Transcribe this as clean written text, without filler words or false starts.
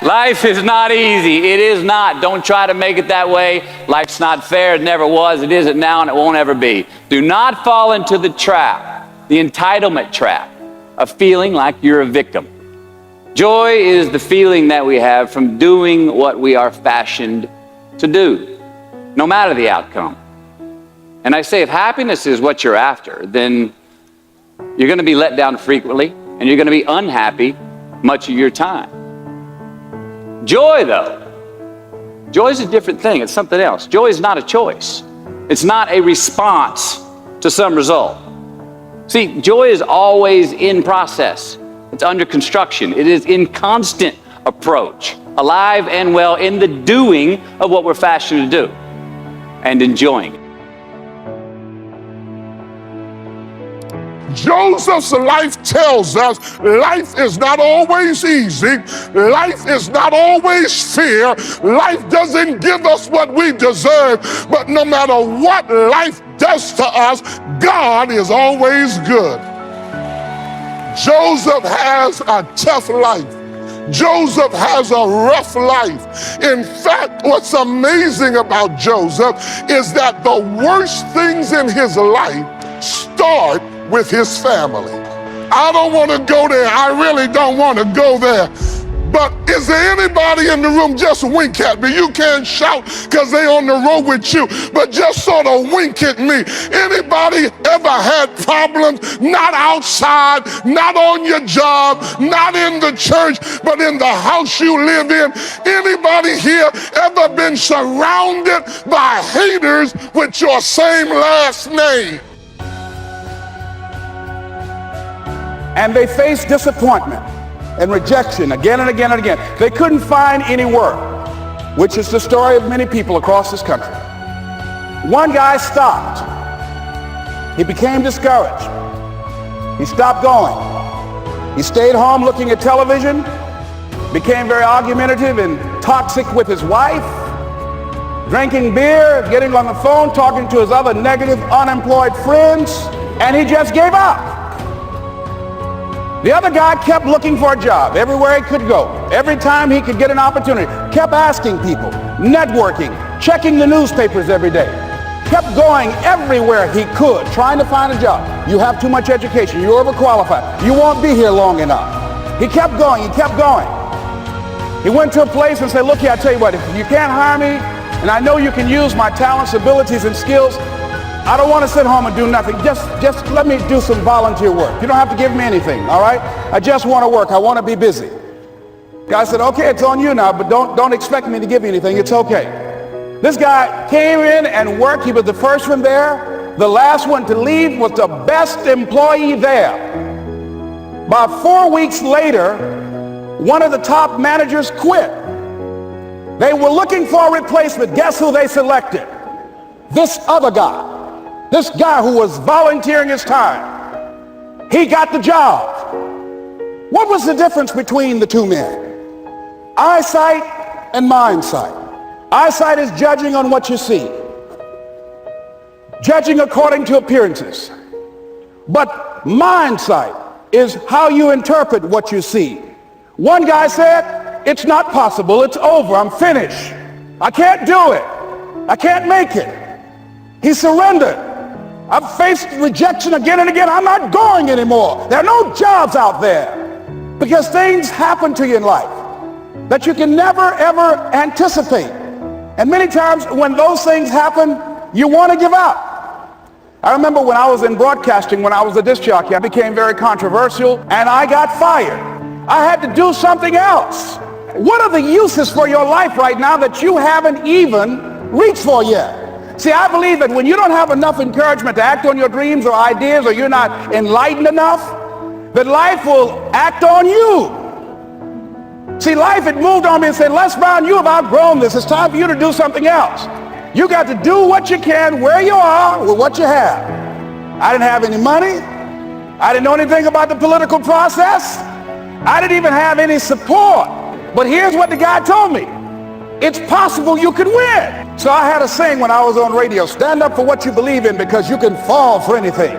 Life is not easy. It is not. Don't try to make it that way. Life's not fair. It never was. It isn't now, and it won't ever be. Do not fall into the trap, the entitlement trap, of feeling like you're a victim. Joy is the feeling that we have from doing what we are fashioned to do, no matter the outcome. And I say, if happiness is what you're after, then you're going to be let down frequently, and you're going to be unhappy much of your time. Joy, though, joy is a different thing. It's something else. Joy is not a choice. It's not a response to some result. See, joy is always in process. It's under construction. It is in constant approach, alive and well in the doing of what we're fashioned to do and enjoying it. Joseph's life tells us life is not always easy. Life is not always fair. Life doesn't give us what we deserve. But no matter what life does to us, God is always good. Joseph has a tough life. Joseph has a rough life. In fact, what's amazing about Joseph is that the worst things in his life start with his family. I don't want to go there. I really don't want to go there. But is there anybody in the room? Just wink at me. You can't shout because they're on the road with you, but just sort of wink at me. Anybody ever had problems? Not outside, not on your job, not in the church, but in the house you live in? Anybody here ever been surrounded by haters with your same last name? And they faced disappointment and rejection again and again and again. They couldn't find any work, which is the story of many people across this country. One guy stopped. He became discouraged. He stopped going. He stayed home looking at television, became very argumentative and toxic with his wife, drinking beer, getting on the phone, talking to his other negative, unemployed friends, and he just gave up. The other guy kept looking for a job everywhere he could go. Every time he could get an opportunity, kept asking people, networking, checking the newspapers every day, kept going everywhere he could, trying to find a job. You have too much education. You're overqualified. You won't be here long enough. He kept going. He kept going. He went to a place and said, look here, I tell you what, if you can't hire me, and I know you can use my talents, abilities, and skills, I don't want to sit home and do nothing. Just let me do some volunteer work. You don't have to give me anything, all right? I just want to work. I want to be busy. Guy said, okay, it's on you now, but don't expect me to give you anything. It's okay. This guy came in and worked. He was the first one there. The last one to leave was the best employee there. About 4 weeks later, one of the top managers quit. They were looking for a replacement. Guess who they selected? This other guy. This guy who was volunteering his time. He got the job. What was the difference between the two men? Eyesight and mindsight. Eyesight is judging on what you see, judging according to appearances. But mindsight is how you interpret what you see. One guy said, it's not possible, it's over, I'm finished. I can't do it. I can't make it. He surrendered. I've faced rejection again and again. I'm not going anymore. There are no jobs out there because things happen to you in life that you can never, ever anticipate. And many times when those things happen, you want to give up. I remember when I was in broadcasting, when I was a disc jockey, I became very controversial and I got fired. I had to do something else. What are the uses for your life right now that you haven't even reached for yet? See, I believe that when you don't have enough encouragement to act on your dreams or ideas, or you're not enlightened enough, that life will act on you. See, life had moved on me and said, Les Brown, you have outgrown this. It's time for you to do something else. You got to do what you can where you are with what you have. I didn't have any money. I didn't know anything about the political process. I didn't even have any support. But here's what the guy told me. It's possible you can win. So I had a saying when I was on radio, stand up for what you believe in because you can fall for anything.